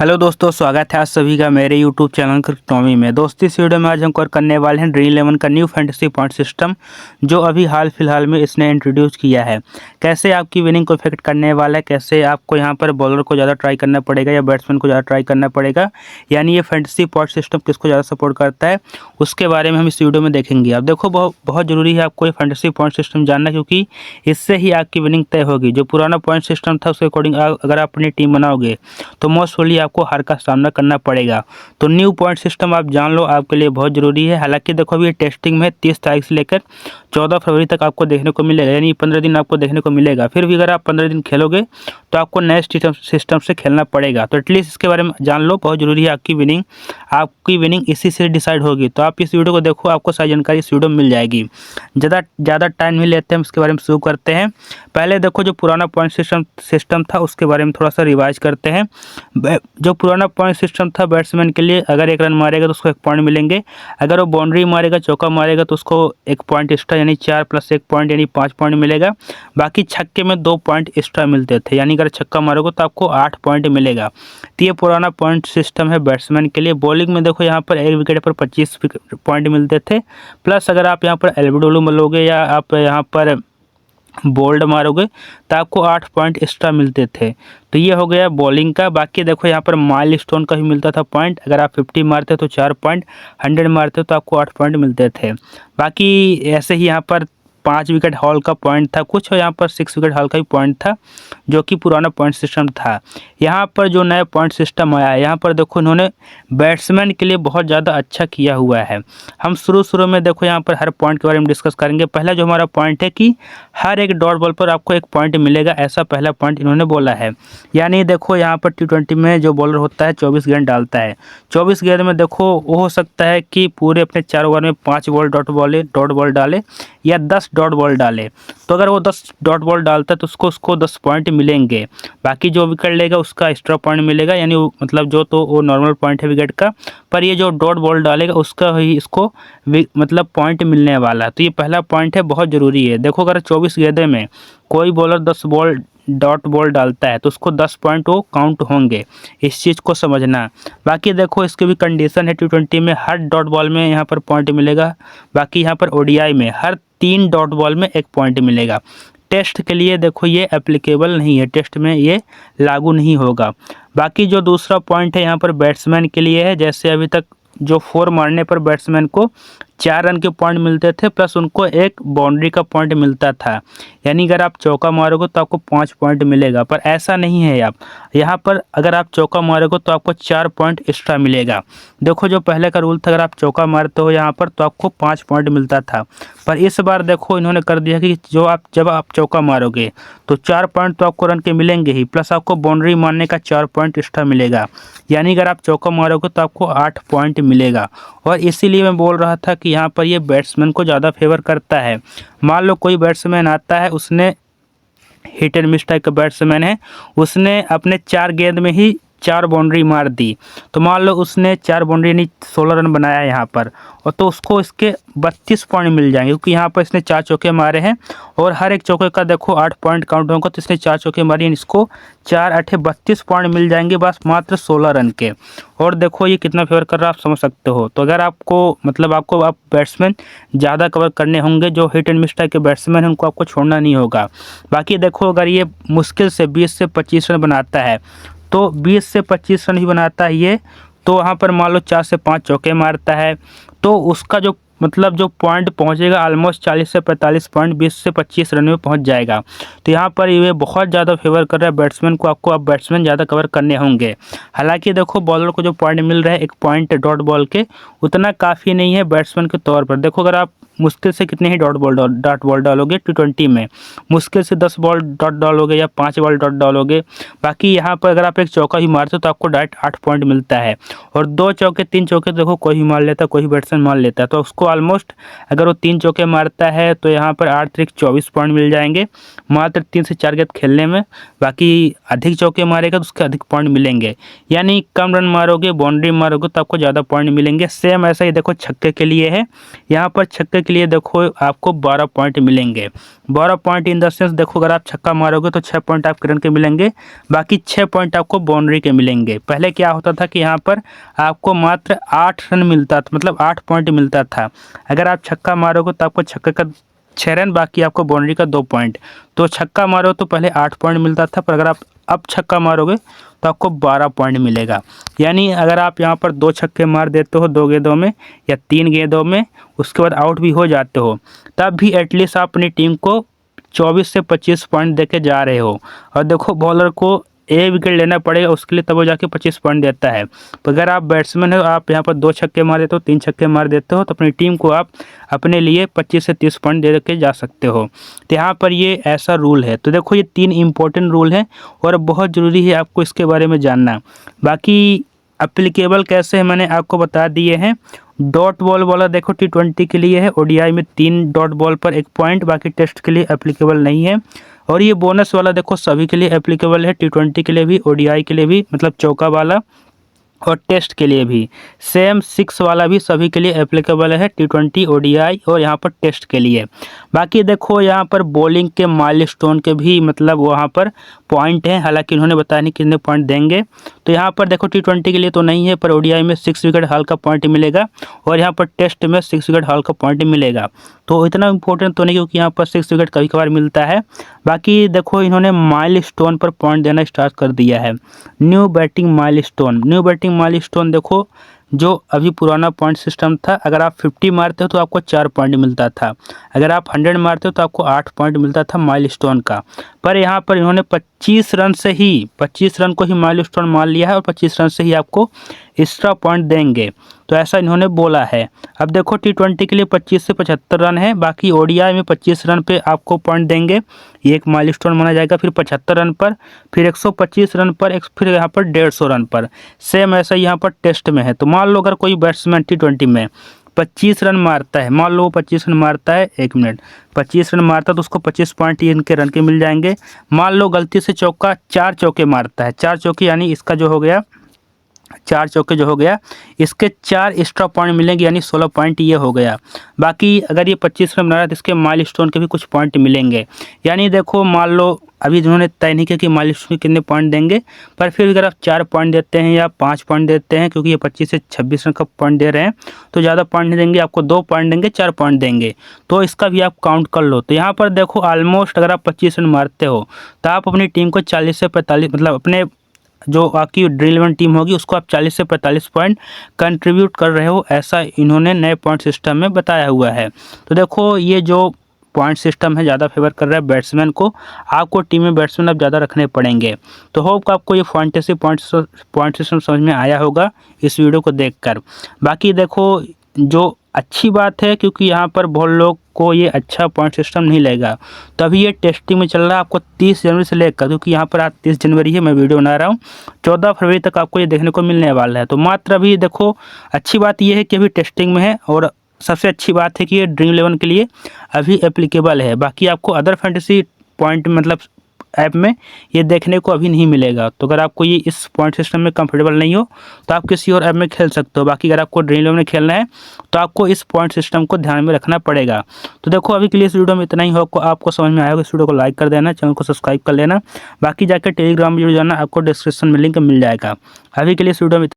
Hello दोस्तों, स्वागत है आप सभी का मेरे यूट्यूब चैनल क्रिकटॉमी में। दोस्तों, इस वीडियो में आज हम कवर करने वाले हैं ड्रीम 11 का न्यू फैंटेसी पॉइंट सिस्टम जो अभी हाल फिलहाल में इसने इंट्रोड्यूस किया है। कैसे आपकी विनिंग को इफेक्ट करने वाला है, कैसे आपको यहाँ पर बॉलर को ज़्यादा ट्राई करना पड़ेगा या बैट्समैन को ज़्यादा ट्राई करना पड़ेगा, यानी ये फैंटेसी पॉइंट सिस्टम किसको ज़्यादा सपोर्ट करता है, उसके बारे में हम इस वीडियो में देखेंगे। अब देखो, बहुत ज़रूरी है आपको ये फैंटेसी पॉइंट सिस्टम जानना, क्योंकि इससे ही आपकी विनिंग तय होगी। जो पुराना पॉइंट सिस्टम था उसके अकॉर्डिंग अगर आप अपनी टीम बनाओगे तो मोस्ट प्रोबेबली आपको हार का सामना करना पड़ेगा। तो न्यू पॉइंट सिस्टम आप जान लो, आपके लिए बहुत ज़रूरी है। हालांकि देखो, अभी ये टेस्टिंग में 30 तारीख से लेकर 14 फरवरी तक आपको देखने को मिलेगा, यानी 15 दिन आपको देखने को मिलेगा। फिर भी अगर आप 15 दिन खेलोगे तो आपको नए सिस्टम से खेलना पड़ेगा। तो एटलीस्ट इसके बारे में जान लो, बहुत ज़रूरी है। आपकी विनिंग इसी से डिसाइड होगी। तो आप इस वीडियो को देखो, आपको सारी जानकारी इस वीडियो में मिल जाएगी। ज़्यादा टाइम नहीं लेते हैं, इसके बारे में शुरू करते हैं। पहले देखो, जो पुराना पॉइंट सिस्टम था उसके बारे में थोड़ा सा रिवाइज करते हैं। जो पुराना पॉइंट सिस्टम था, बैट्समैन के लिए अगर 1 रन मारेगा तो उसको 1 पॉइंट मिलेंगे। अगर वो बाउंड्री मारेगा, चौका मारेगा, तो उसको 1 पॉइंट एक्स्ट्रा, यानी 4 + 1 पॉइंट यानी 5 पॉइंट मिलेगा। बाकी छक्के में 2 पॉइंट एक्स्ट्रा मिलते थे, यानी अगर छक्का मारोगे तो आपको 8 पॉइंट मिलेगा। तो ये पुराना पॉइंट सिस्टम है बैट्समैन के लिए। बॉलिंग में देखो, यहाँ पर 1 विकेट पर 25 पॉइंट मिलते थे। प्लस अगर आप यहाँ पर एलबीडब्ल्यू मलोगे या आप यहाँ पर बोल्ड मारोगे तो आपको 8 पॉइंट एक्स्ट्रा मिलते थे। तो ये हो गया बॉलिंग का। बाकी देखो, यहाँ पर माइलस्टोन का भी मिलता था पॉइंट। अगर आप 50 मारते तो 4 पॉइंट, 100 मारते तो आपको 8 पॉइंट मिलते थे। बाकी ऐसे ही यहाँ पर 5 विकेट हॉल का पॉइंट था कुछ, और यहाँ पर 6 विकेट हॉल का भी पॉइंट था, जो कि पुराना पॉइंट सिस्टम था। यहाँ पर जो नया पॉइंट सिस्टम आया है, यहाँ पर देखो इन्होंने बैट्समैन के लिए बहुत ज़्यादा अच्छा किया हुआ है। हम शुरू में देखो, यहाँ पर हर पॉइंट के बारे में डिस्कस करेंगे। पहला जो हमारा पॉइंट है कि हर एक डॉट बॉल पर आपको 1 पॉइंट मिलेगा, ऐसा पहला पॉइंट इन्होंने बोला है। यानी देखो, यहाँ पर T20 में जो बॉलर होता है 24 गेंद डालता है। 24 गेंद में देखो, वो हो सकता है कि पूरे अपने 4 ओवर में 5 बॉल डॉट बॉल डाले या 10 डॉट बॉल डाले। तो अगर वो 10 डॉट बॉल डालता है तो उसको 10 पॉइंट मिलेंगे। बाकी जो विकेट लेगा उसका एक्स्ट्रा पॉइंट मिलेगा, यानी मतलब जो तो वो नॉर्मल पॉइंट है विकेट का, पर ये जो डॉट बॉल डालेगा उसका ही इसको मतलब पॉइंट मिलने वाला है। तो ये पहला पॉइंट है, बहुत ज़रूरी है। देखो, अगर 24 गेंदे में कोई बॉलर 10 बॉल डॉट बॉल डालता है तो उसको 10 पॉइंट वो काउंट होंगे, इस चीज़ को समझना। बाकी देखो, इसकी भी कंडीशन है, T20 में हर डॉट बॉल में यहाँ पर पॉइंट मिलेगा। बाकी यहाँ पर ODI में हर 3 डॉट बॉल में 1 पॉइंट मिलेगा। टेस्ट के लिए देखो ये एप्लीकेबल नहीं है, टेस्ट में ये लागू नहीं होगा। बाकी जो दूसरा पॉइंट है यहाँ पर बैट्समैन के लिए है। जैसे अभी तक जो 4 मारने पर बैट्समैन को 4 रन के पॉइंट मिलते थे, प्लस उनको 1 बाउंड्री का पॉइंट मिलता था। यानी अगर आप चौका मारोगे तो आपको 5 पॉइंट मिलेगा, पर ऐसा नहीं है। आप यहाँ पर अगर आप चौका मारोगे तो आपको 4 पॉइंट एक्स्ट्रा मिलेगा। देखो, जो पहले का रूल था, अगर आप चौका मारते हो यहाँ पर तो आपको 5 पॉइंट मिलता था, पर इस बार देखो इन्होंने कर दिया कि जब आप चौका मारोगे तो 4 पॉइंट तो आपको रन के मिलेंगे ही, प्लस आपको बाउंड्री मारने का 4 पॉइंट एक्स्ट्रा मिलेगा। यानी अगर आप चौका मारोगे तो आपको 8 पॉइंट मिलेगा। और इसीलिए मैं बोल रहा था कि यहाँ पर ये बैट्समैन को ज़्यादा फेवर करता है। मान लो कोई बैट्समैन आता है, उसने हिट एंड मिस टाइप का बैट्समैन है, उसने अपने 4 गेंद में ही 4 बाउंड्री मार दी। तो मान लो उसने 4 बाउंड्री यानी 16 रन बनाया यहाँ पर, और तो उसको इसके 32 पॉइंट मिल जाएंगे, क्योंकि यहाँ पर इसने 4 चौके मारे हैं और हर एक चौके का देखो 8 पॉइंट काउंट होगा। तो इसने 4 चौके मारे, इसको 4 8 32 पॉइंट मिल जाएंगे, बस मात्र 16 रन के। और देखो ये कितना फेवर कर रहा है, आप समझ सकते हो। तो अगर आपको मतलब आप बैट्समैन ज़्यादा कवर करने होंगे, जो हिट एंड मिस टाइप के बैट्समैन हैं उनको आपको छोड़ना नहीं होगा। बाकी देखो, अगर ये मुश्किल से 20 से 25 रन बनाता है, तो 20 से 25 रन ही बनाता है ये, तो वहाँ पर मान लो 4 से 5 चौके मारता है, तो उसका जो जो पॉइंट पहुँचेगा ऑलमोस्ट 40 से 45 पॉइंट 20 से 25 रन में पहुँच जाएगा। तो यहाँ पर ये बहुत ज़्यादा फेवर कर रहा है बैट्समैन को। आपको अब बैट्समैन ज़्यादा कवर करने होंगे। हालांकि देखो, बॉलर को जो पॉइंट मिल रहा है 1 पॉइंट डॉट बॉल के, उतना काफ़ी नहीं है बैट्समैन के तौर पर। देखो, अगर आप मुश्किल से कितने ही डॉट बॉल डालोगे T20 में, मुश्किल से 10 बॉल डॉट डालोगे या 5 बॉल डॉट डालोगे। बाकी यहाँ पर अगर आप 1 चौका ही मारते हो तो आपको डायरेक्ट 8 पॉइंट मिलता है, और 2 चौके 3 चौके देखो कोई ही मार लेता है, कोई बैट्समैन मार लेता है। तो उसको ऑलमोस्ट अगर वो 3 चौके मारता है तो यहाँ पर 8 3 24 पॉइंट मिल जाएंगे, मात्र 3 से 4 गेंद खेलने में। बाकी अधिक चौके मारेगा तो उसके अधिक पॉइंट मिलेंगे, यानी कम रन मारोगे, बाउंड्री मारोगे तो आपको ज़्यादा पॉइंट मिलेंगे। सेम ऐसा ही देखो छक्के के लिए है। यहाँ पर छक्के के लिए देखो आपको 12 पॉइंट मिलेंगे। 12 पॉइंट इन द सेंस देखो अगर आप छक्का मारोगे तो 6 पॉइंट आपके रन के मिलेंगे, बाकी 6 पॉइंट आपको बाउंड्री के मिलेंगे। पहले क्या होता था कि यहाँ पर आपको मात्र 8 रन मिलता था, मतलब 8 पॉइंट मिलता था। अगर आप छक्का मारोगे तो आपको छक्के का 6 रन, बाकी आपको बाउंड्री का 2 पॉइंट। तो छक्का मारो तो पहले 8 पॉइंट मिलता था, पर अगर आप अब छक्का मारोगे तो आपको 12 पॉइंट मिलेगा। यानी अगर आप यहाँ पर 2 छक्के मार देते हो 2 गेंदों में या 3 गेंदों में, उसके बाद आउट भी हो जाते हो, तब भी एटलीस्ट आप अपनी टीम को 24 से 25 पॉइंट देके जा रहे हो। और देखो बॉलर को एक विकेट लेना पड़ेगा उसके लिए, तब वो जाके 25 पॉइंट देता है। तो अगर आप बैट्समैन हो, आप यहाँ पर 2 छक्के मार देते हो, 3 छक्के मार देते हो, तो अपनी टीम को आप अपने लिए 25 से 30 पॉइंट दे के जा सकते हो। तो यहाँ पर ये ऐसा रूल है। तो देखो ये 3 इंपॉर्टेंट रूल हैं और बहुत ज़रूरी है आपको इसके बारे में जानना। बाकी अप्लीकेबल कैसे है मैंने आपको बता दिए हैं। डॉट बॉल वाला देखो T20 के लिए है, ओडीआई में 3 डॉट बॉल पर 1 पॉइंट, बाकी टेस्ट के लिए एप्लीकेबल नहीं है। और ये बोनस वाला देखो सभी के लिए एप्लीकेबल है, T20 के लिए भी, ओडीआई के लिए भी, मतलब चौका वाला, और टेस्ट के लिए भी। सेम 6 वाला भी सभी के लिए एप्लीकेबल है, T20, ओडीआई और यहाँ पर टेस्ट के लिए। बाकी देखो यहाँ पर बॉलिंग के माइलस्टोन के भी मतलब वहाँ पर पॉइंट हैं, हालांकि उन्होंने बताया नहीं कितने पॉइंट देंगे। तो यहाँ पर देखो T20 के लिए तो नहीं है, पर ओडीआई में 6 विकेट हाल का पॉइंट मिलेगा और यहाँ पर टेस्ट में 6 विकेट हाल का पॉइंट मिलेगा। तो इतना इंपॉर्टेंट तो नहीं, क्योंकि यहाँ पर 6 विकेट कभी कभार मिलता है। बाकी देखो इन्होंने माइलस्टोन पर पॉइंट देना स्टार्ट कर दिया है। न्यू बैटिंग माइलस्टोन देखो, जो अभी पुराना पॉइंट सिस्टम था, अगर आप 50 मारते हो तो आपको 4 पॉइंट मिलता था, अगर आप 100 मारते हो तो आपको 8 पॉइंट मिलता था माइलस्टोन का। पर यहाँ पर इन्होंने 25 रन को ही माइलस्टोन मान लिया है और 25 रन से ही आपको एक्स्ट्रा पॉइंट देंगे, तो ऐसा इन्होंने बोला है। अब देखो T20 के लिए 25 से 75 रन है, बाकी ओडीआई में 25 रन पे आपको पॉइंट देंगे, ये एक माइलस्टोन माना जाएगा। फिर 75 रन पर, फिर 125 रन पर, फिर यहाँ पर 150 रन पर। सेम ऐसा यहाँ पर टेस्ट में है। तो मान लो अगर कोई बैट्समैन T20 में 25 रन मारता है, मान लो 25 रन मारता है, 1 मिनट, 25 रन मारता है तो उसको 25 पॉइंट इनके रन के मिल जाएंगे। मान लो गलती से 4 चौके मारता है, 4 चौके यानी इसका जो हो गया 4 चौके जो हो गया, इसके 4 एक्स्ट्रा पॉइंट मिलेंगे, यानी 16 पॉइंट ये हो गया। बाकी अगर ये 25 रन बना रहा है तो इसके माइलस्टोन के भी कुछ पॉइंट मिलेंगे। यानी देखो मान लो अभी जिन्होंने तय नहीं किया कि माइलस्टोन कितने पॉइंट देंगे, पर फिर अगर आप 4 पॉइंट देते हैं या 5 पॉइंट देते हैं, क्योंकि ये 25 से 26 रन का पॉइंट दे रहे हैं, तो ज़्यादा पॉइंट नहीं देंगे, आपको 2 पॉइंट देंगे, 4 पॉइंट देंगे, तो इसका भी आप काउंट कर लो। तो यहाँ पर देखो ऑलमोस्ट अगर आप 25 रन मारते हो तो आप अपनी टीम को 40 से 45, मतलब अपने जो आपकी ड्रीम 11 टीम होगी उसको आप 40 से 45 पॉइंट कंट्रीब्यूट कर रहे हो, ऐसा इन्होंने नए पॉइंट सिस्टम में बताया हुआ है। तो देखो ये जो पॉइंट सिस्टम है ज़्यादा फेवर कर रहा है बैट्समैन को, आपको टीम में बैट्समैन अब ज़्यादा रखने पड़ेंगे। तो होप आपको ये फैंटेसी पॉइंट सिस्टम समझ में आया होगा इस वीडियो को देखकर। बाकी देखो जो अच्छी बात है, क्योंकि यहाँ पर बहुत लोग को ये अच्छा पॉइंट सिस्टम नहीं लगेगा, तो अभी ये टेस्टिंग में चल रहा है। आपको 30 जनवरी से लेकर, क्योंकि यहाँ पर आज 30 जनवरी है, मैं वीडियो बना रहा हूँ, 14 फरवरी तक आपको ये देखने को मिलने वाला है। तो मात्र अभी देखो अच्छी बात ये है कि अभी टेस्टिंग में है, और सबसे अच्छी बात है कि ये ड्रीम 11 के लिए अभी एप्लीकेबल है। बाकी आपको अदर फैंटेसी पॉइंट मतलब ऐप में ये देखने को अभी नहीं मिलेगा। तो अगर आपको ये इस पॉइंट सिस्टम में कंफर्टेबल नहीं हो तो आप किसी और ऐप में खेल सकते हो। बाकी अगर आपको ड्रीम 11 में खेलना है तो आपको इस पॉइंट सिस्टम को ध्यान में रखना पड़ेगा। तो देखो अभी के लिए इस वीडियो में इतना ही हो, आपको समझ में आया होगा। इस वीडियो को लाइक कर देना, चैनल को सब्सक्राइब कर लेना, बाकी जाकर टेलीग्राम में जुड़ जाना, आपको डिस्क्रिप्शन में लिंक मिल जाएगा। अभी के लिए इस वीडियो में